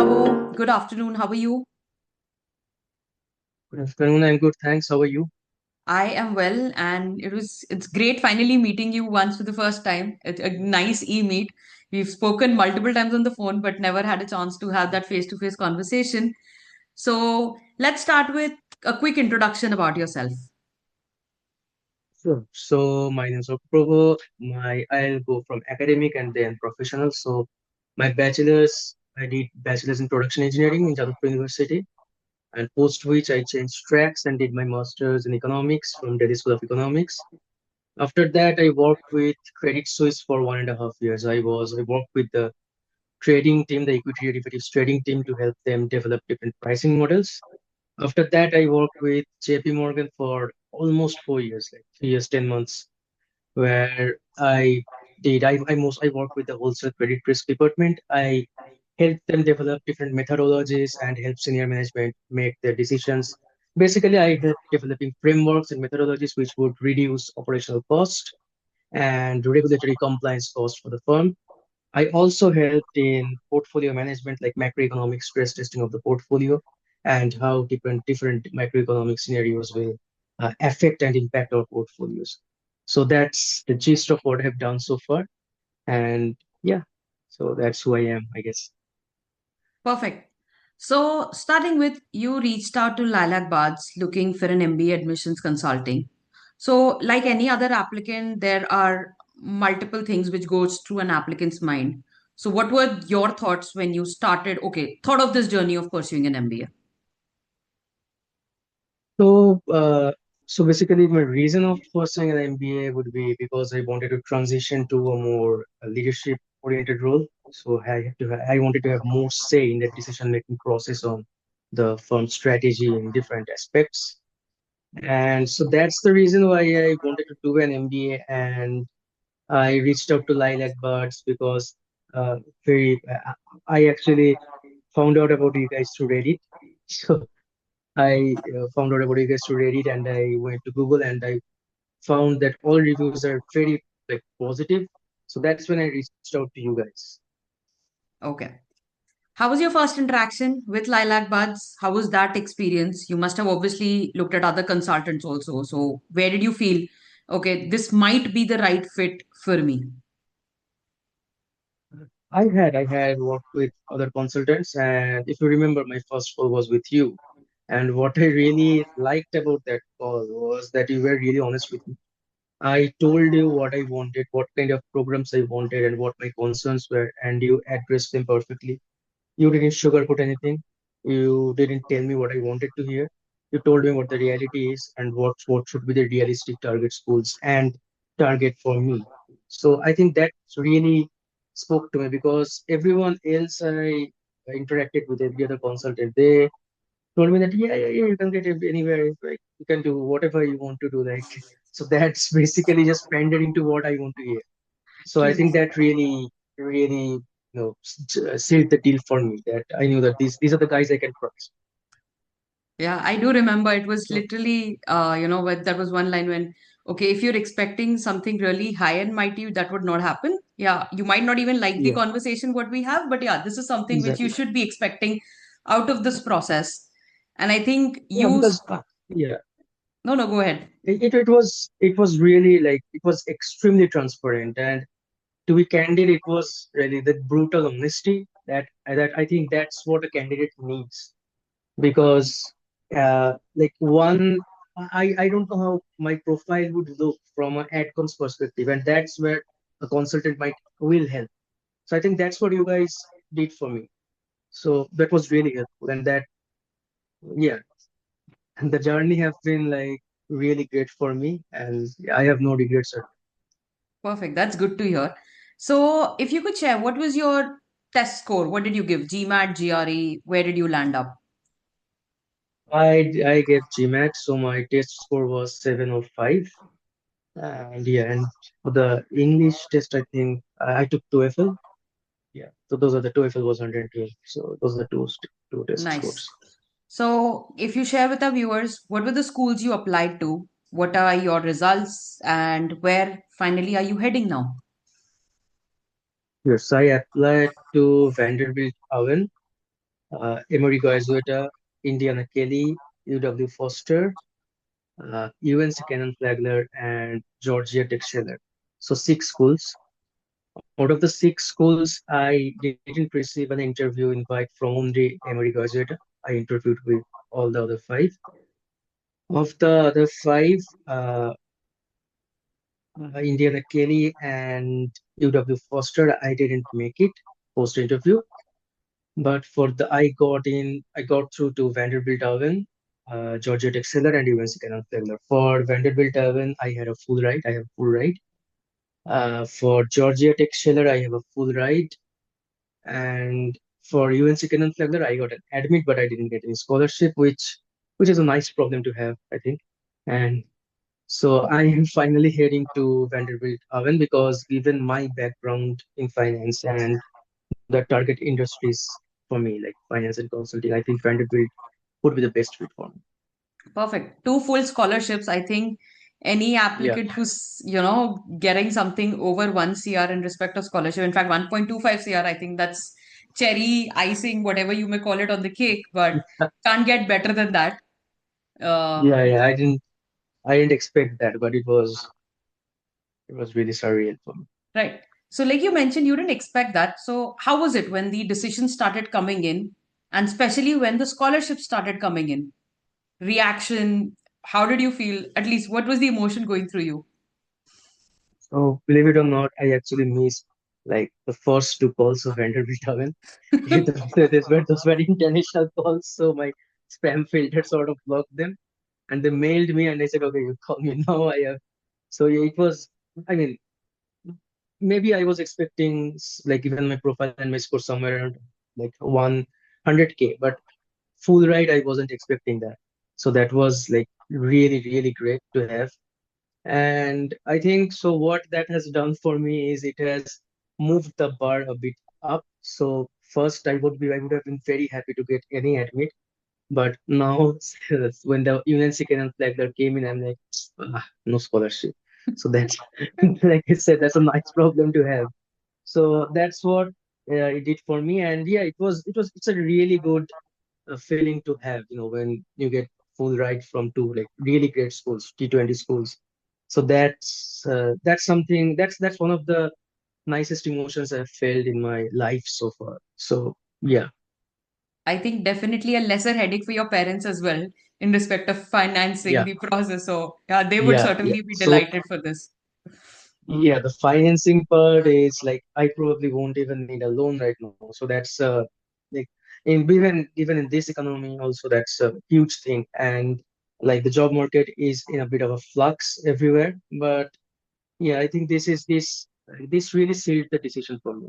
Arkapravo, good afternoon. How are you? Good afternoon. I'm good. Thanks. How are you? I am well, and it's great finally meeting you once for the first time. It's a nice e-meet. We've spoken multiple times on the phone, but never had a chance to have that face-to-face conversation. So let's start with a quick introduction about yourself. Sure. So my name is Arkapravo. I'll go from academic and then professional. So my bachelor's, I did bachelor's in production engineering in Jadavpur University, and post which I changed tracks and did my master's in economics from Delhi School of Economics. After that, I worked with Credit Suisse for 1.5 years. I worked with the trading team, the equity derivatives trading team, to help them develop different pricing models. After that, I worked with JP Morgan for almost 4 years, like 3 years, 10 months, where I worked with the wholesale credit risk department. I helped them develop different methodologies and help senior management make their decisions. Basically, I helped developing frameworks and methodologies which would reduce operational cost and regulatory compliance cost for the firm. I also helped in portfolio management, like macroeconomic stress testing of the portfolio and how different macroeconomic scenarios will affect and impact our portfolios. So that's the gist of what I've done so far. And yeah, so that's who I am, I guess. Perfect. So starting with you reached out to LilacBuds looking for an MBA admissions consulting. So like any other applicant, there are multiple things which goes through an applicant's mind. So what were your thoughts when you started, okay, thought of this journey of pursuing an MBA? So, so basically, my reason of pursuing an MBA would be because I wanted to transition to a more leadership-oriented role. So I wanted to have more say in the decision-making process on the firm's strategy in different aspects. And so that's the reason why I wanted to do an MBA. And I reached out to LilacBuds because uh, very I actually found out about you guys through Reddit. So I found out about you guys through Reddit, and I went to Google and I found that all reviews are very like positive. So that's when I reached out to you guys. Okay. How was your first interaction with LilacBuds? How was that experience? You must have obviously looked at other consultants also. So where did you feel, okay, this might be the right fit for me? I had worked with other consultants, and if you remember, my first call was with you. And what I really liked about that call was that you were really honest with me. I told you what I wanted, what kind of programs I wanted, and what my concerns were, and you addressed them perfectly. You didn't sugarcoat anything. You didn't tell me what I wanted to hear. You told me what the reality is and what should be the realistic target schools and target for me. So I think that really spoke to me because everyone else I interacted with, every other consultant, they told me that yeah, you can get it anywhere, like you can do whatever you want to do, like so that's basically just pandering to what I want to hear. So I think True. that really, sealed the deal for me. That I knew that these are the guys I can trust. Yeah, I do remember it was So literally, when there was one line when, okay, if you're expecting something really high and mighty, that would not happen. Yeah, you might not even like the yeah, conversation what we have, but yeah, this is something which you exactly. should be expecting out of this process. And I think Yeah, you, because yeah, no, no, go ahead. it was really like it was extremely transparent, and to be candid, it was really the brutal honesty that I think that's what a candidate needs because like one I don't know how my profile would look from an adcoms perspective, and that's where a consultant might will help. So I think that's what you guys did for me. So that was really helpful, and that yeah, and the journey have been like really great for me, and I have no regrets at Perfect. That's good to hear. So if you could share, what was your test score? What did you give? GMAT, GRE? Where did you land up? all. I gave GMAT, so my test score was 705. And yeah, and for the English test, I think I took TOEFL. Yeah, so those are the TOEFL was 112. So those are the two test Nice. scores. So, if you share with our viewers, what were the schools you applied to? What are your results? And where finally are you heading now? Yes, I applied to Vanderbilt Owen, Amerigo Azueta, Indiana Kelly, UW Foster, UNC Cannon Flagler, and Georgia Tech Scheller. So six schools. Out of the six schools, I didn't receive an interview invite from only Amerigo Azueta. I interviewed with all the other five. Of the other five, uh, Indiana Kelly and UW Foster, I didn't make it post interview. But for the I got through to Vanderbilt Owen, Georgia Tech Seller, and UNC Cannon Flagler. For Vanderbilt Owen, I had a full ride. I have full ride. For Georgia Tech Scheller, I have a full ride. And for UNC Cannon Flagler, I got an admit, but I didn't get any scholarship, which is a nice problem to have, I think. And so I am finally heading to Vanderbilt Owen because given my background in finance and the target industries for me, like finance and consulting, I think Vanderbilt would be the best fit for me. Perfect. Two full scholarships. I think any Yeah, applicant who's, getting something over 1 CR in respect of scholarship, in fact, 1.25 CR, I think that's cherry icing, whatever you may call it on the cake, but can't get better than that. Uh, yeah. I didn't expect that, but it was really surreal for me. right. So, like you mentioned, you didn't expect that. So, how was it when the decisions started coming in, and especially when the scholarships started coming in? Reaction, how did you feel? At least, what was the emotion going through you? So believe it or not, I actually missed like the first two calls of Vanderbilt Owen. Those were international calls, so my spam filter sort of blocked them. And they mailed me, and I said, "Okay, you call me now." I have. So yeah, it was. I mean, maybe I was expecting like even my profile and my score somewhere around like 100K, but full ride I wasn't expecting that. So that was like really great to have. And I think so what that has done for me is it has moved the bar a bit up. So first I would have been very happy to get any admit. But now when the UNC Canon Flagler came in, I'm like, no scholarship. So that's like I said, that's a nice problem to have. So that's what it did for me. And yeah, it's a really good feeling to have, when you get full ride from two like really great schools, T20 schools. So that's something that's one of the nicest emotions I've felt in my life so far. So yeah, I think definitely a lesser headache for your parents as well in respect of financing yeah, the process. So, yeah, they would yeah. certainly be So delighted for this. yeah, the financing part is like I probably won't even need a loan right now. So that's like even in this economy also that's a huge thing. And like the job market is in a bit of a flux everywhere. But yeah, I think this really sealed the decision for me.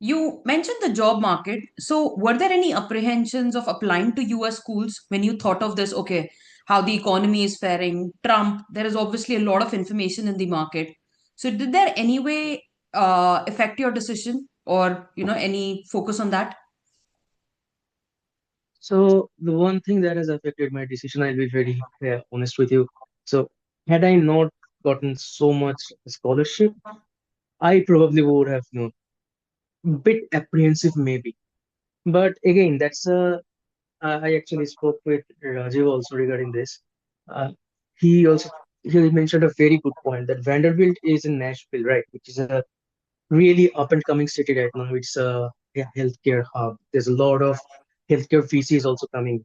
You mentioned the job market. So, were there any apprehensions of applying to US schools when you thought of this? Okay, how the economy is faring, Trump, there is obviously a lot of information in the market. So, did there any way affect your decision or, any focus on that? So the one thing that has affected my decision, I'll be very honest with you. So had I not gotten so much scholarship, I probably would have, bit apprehensive maybe. But again, I actually spoke with Rajiv also regarding this. Uh, he also he mentioned a very good point that Vanderbilt is in Nashville, right, which is a really up and coming city right now. It's a healthcare hub. There's a lot of healthcare VCs also coming.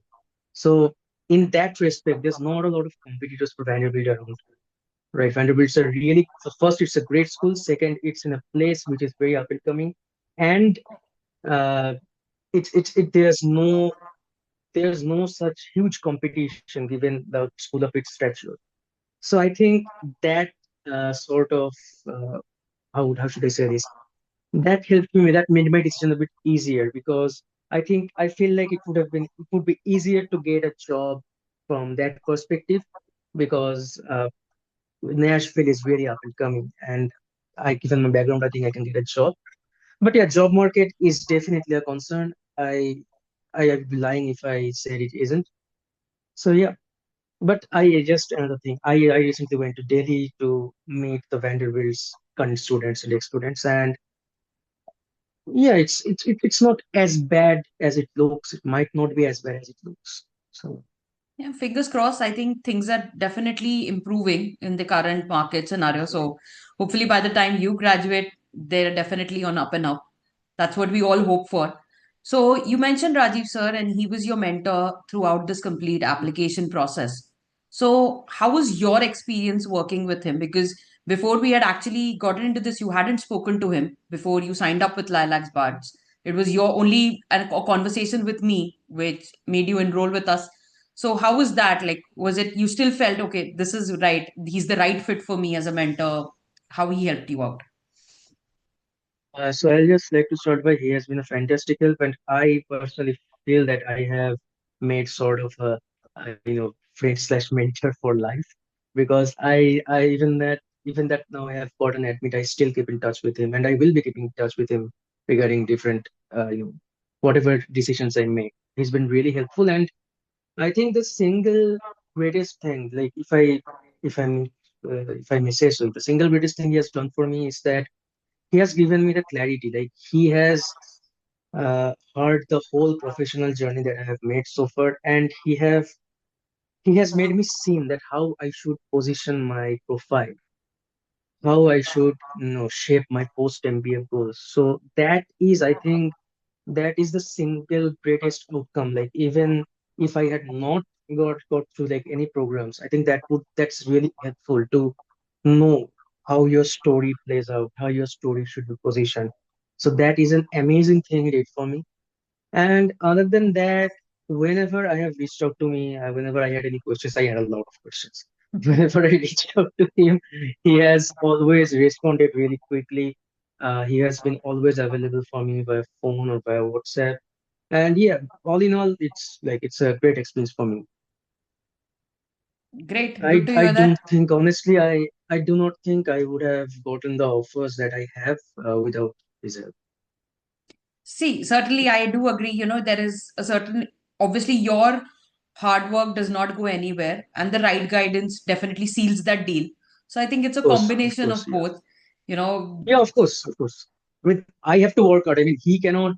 So in that respect, there's not a lot of competitors for Vanderbilt around, right? Vanderbilt's a really so first, it's a great school. Second, it's in a place which is very up and coming, and uh, there's no such huge competition given the school of its stature. So I think that sort of how should I say this? That helped me. That made my decision a bit easier because I feel like it would be easier to get a job from that perspective because Nashville is very up and coming, and I given my background, I think I can get a job. But yeah, job market is definitely a concern. I would be lying if I said it isn't. So yeah, but I just another thing. I recently went to Delhi to meet the Vanderbilt's current students and ex students, and yeah, it's not as bad as it looks. It might not be as bad as it looks. So Yeah, fingers crossed. I think things are definitely improving in the current market scenario. So hopefully by the time you graduate, they're definitely on up and up. That's what we all hope for. So you mentioned Rajiv sir, and he was your mentor throughout this complete application process. So how was your experience working with him? Because before we had actually gotten into this, you hadn't spoken to him before you signed up with Lilacs Buds. It was your only a conversation with me, which made you enroll with us. So how was that? Like, was it you still felt okay, this is right, he's the right fit for me as a mentor? How he helped you out? so I'll just like to start by he has been a fantastic help, and I personally feel that I have made sort of a friend slash mentor for life because I even that now I have gotten admit I still keep in touch with him, and I will be keeping in touch with him regarding different whatever decisions I make. He's been really helpful, and I think the single greatest thing, like if I'm if I may say so, the single greatest thing he has done for me is that he has given me the clarity. Like he has heard the whole professional journey that I have made so far, and he has made me seem that how I should position my profile, how I should shape my post MBA goals. So that is, I think, that is the single greatest outcome. Like even if I had not got through like any programs, I think that's really helpful to know how your story plays out, how your story should be positioned. So that is an amazing thing he did for me. And other than that, whenever I have reached out to me, whenever I had any questions, I had a lot of questions. Whenever I reached out to him, he has always responded really quickly. He has been always available for me by phone or by WhatsApp. And yeah, all in all, it's a great experience for me. Great, I good to I hear that. don't think honestly, I do not think I would have gotten the offers that I have without his help. See, certainly I do agree, there is a certain, obviously your hard work does not go anywhere, and the right guidance definitely seals that deal. So I think it's a Of combination course, of yeah. both. you know Yeah, of course, of course. I mean, I have to work hard. I mean, he cannot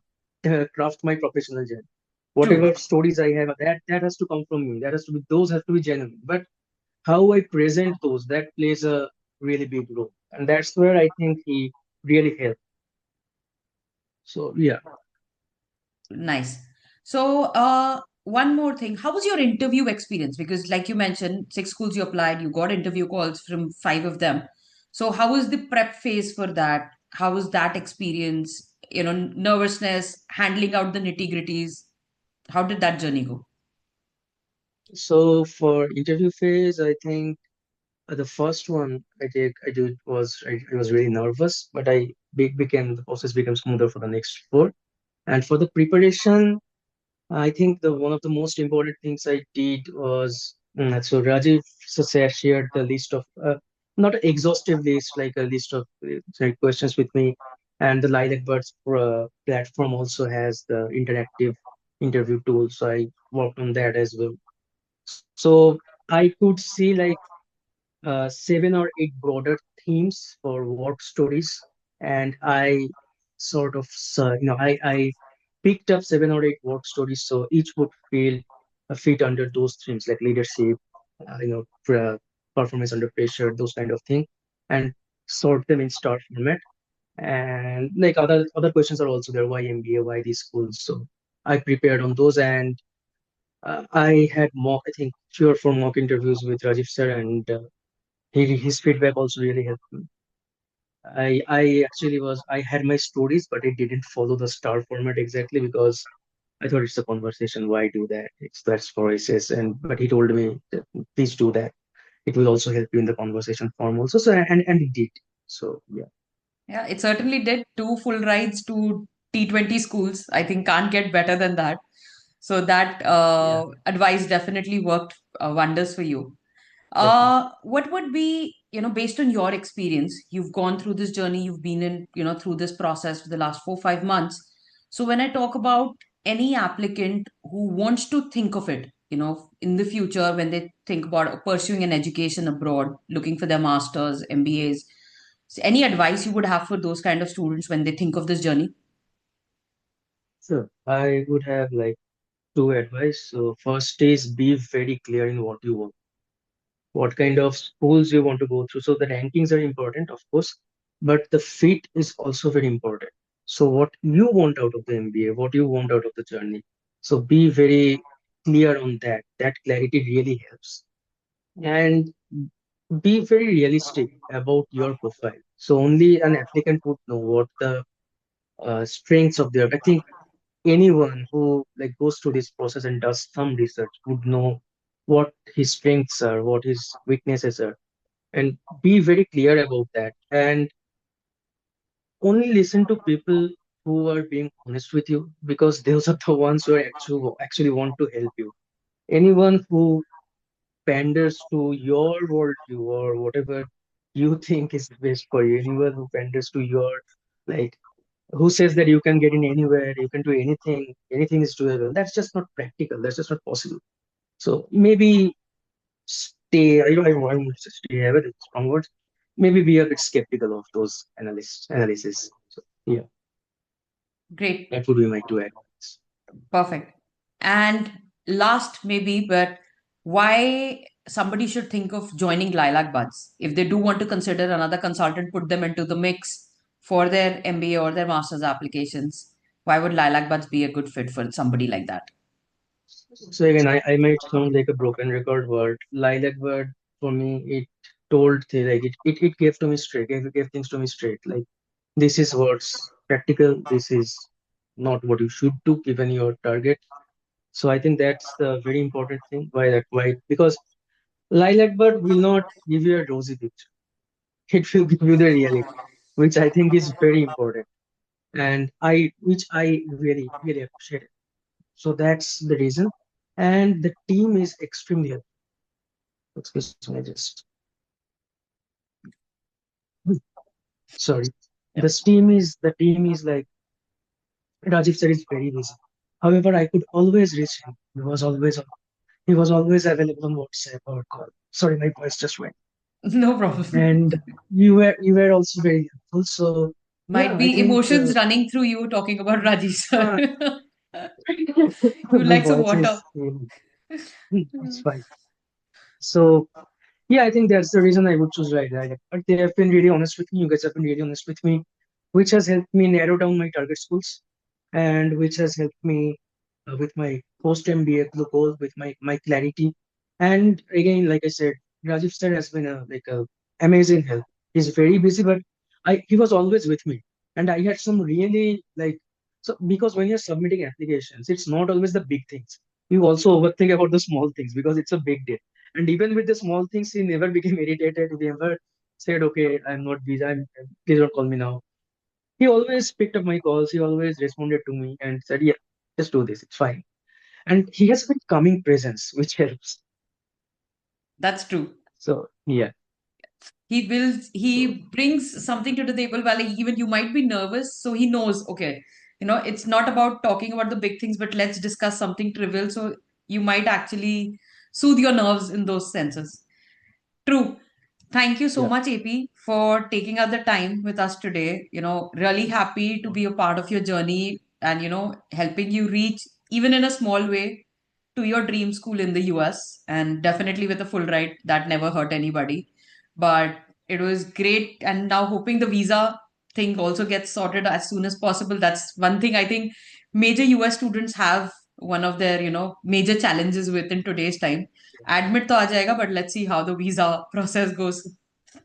craft my professional journey. True. Whatever stories I have, that has to come from me. That has to be those have to be genuine. But how I present those, that plays a really big role, and that's where I think he really helped. So yeah. Nice. So, one more thing. How was your interview experience? Because, like you mentioned, 6 schools you applied, you got interview calls from 5 of them. So, how was the prep phase for that? How was that experience? Nervousness, handling out the nitty-gritties. How did that journey go? So for interview phase, I think the first one I did was I was really nervous, but the process became smoother for the next four. And for the preparation, I think the one of the most important things I did was so Rajiv shared the list of not an exhaustive list, like a list of sorry, questions with me, and the LilacBuds platform also has the interactive interview tool, so I worked on that as well. So I could see like 7 or 8 broader themes for work stories, and I sort of I picked up 7 or 8 work stories, so each would feel fit under those themes like leadership, performance under pressure, those kind of thing, and sort them in star format. And like other questions are also there: why MBA, why these schools? So I prepared on those, and I had mock I think 3 or 4 mock interviews with Rajiv sir, and his feedback also really helped me. I actually was I had my stories, but it didn't follow the star format exactly because I thought it's a conversation. Why do that? That's for essays. And but he told me that, please do that. It will also help you in the conversation form also. So and it did. So yeah, Yeah, it certainly did. 2 full rides to T20 schools. I think can't get better than that. So that yeah, advice definitely worked wonders for you. definitely. What would be, based on your experience, you've gone through this journey, you've been in, through this process for the last 4, 5 months. So when I talk about any applicant who wants to think of it, in the future, when they think about pursuing an education abroad, looking for their masters, MBAs, so any advice you would have for those kind of students when they think of this journey? Sure. I would have like two advice. So first is be very clear in what you want, what kind of schools you want to go through. So the rankings are important, of course, but the fit is also very important. So what you want out of the MBA, what you want out of the journey. So be very clear on that. That clarity really helps. And be very realistic about your profile. So only an applicant would know what the strengths of their. I think anyone who like goes through this process and does some research would know what his strengths are, what his weaknesses are, and be very clear about that. And only listen to people who are being honest with you, because those are the ones who are actually want to help you. Anyone who panders to your worldview or whatever you think is best for you, anyone who panders to your like who says that you can get in anywhere, you can do anything, anything is doable. That's just not practical. That's just not possible. So maybe stay. I won't say stay away. That's strong words. Maybe be a bit skeptical of those analysis. So yeah, Great. that would be my two advice. Perfect. And last, maybe, but why somebody should think of joining Lilac Buds? If they do want to consider another consultant, put them into the mix for their MBA or their master's applications. Why would Lilac Buds be a good fit for somebody like that? So again, I might sound like a broken record word. Lilac word for me, it told like it gave to me straight. It gave things to me straight. Like this is what's practical. This is not what you should do given your target. So I think that's the very important thing. Why? Because lilac bird will not give you a rosy picture. It will give you the reality, which I think is very important, and which I really appreciate it. So that's the reason, and the team is extremely helpful. Excuse me, just sorry. Yep. The team is like Rajiv sir is very busy. However, I could always reach him. He was always available on WhatsApp or call. Sorry, my voice just went. No problem. And you were also very helpful. So yeah, Might I be think emotions running through you talking about Rajiv sir. uh, You my like some voice water. is it's fine. So yeah, I think that's the reason I would choose Right. But they have been really honest with me. You guys have been really honest with me, which has helped me narrow down my target schools, and which has helped me with my post MBA goal, with my clarity. And again, like I said, Rajiv sir has been a amazing help. He's very busy, but he was always with me, and I had some really like so because when you're submitting applications, it's not always the big things. You also overthink about the small things because it's a big deal. And even with the small things, he never became irritated. He never said, "Okay, I'm not busy. Please don't call me now." He always picked up my calls. He always responded to me and said, "Yeah, just do this. It's fine." And he has been calming presence, which helps. That's true. So yeah, He brings something to the table while even you might be nervous. So he knows, okay, it's not about talking about the big things, but let's discuss something trivial. So you might actually soothe your nerves in those senses. True. Thank you so yeah. much, AP, for taking out the time with us today. Really happy to be a part of your journey and, helping you reach, even in a small way, to your dream school in the US. And definitely with a full ride, that never hurt anybody. But it was great. And now hoping the visa thing also gets sorted as soon as possible. That's one thing I think major US students have one of their, major challenges with in today's time. Admit to aa jayega, but let's see how the visa process goes.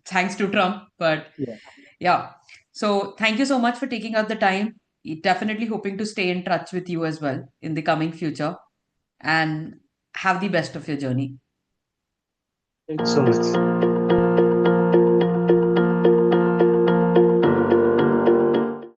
Thanks to Trump. But Yeah. yeah. So thank you so much for taking out the time. Definitely hoping to stay in touch with you as well in the coming future and have the best of your journey. Thank you so much.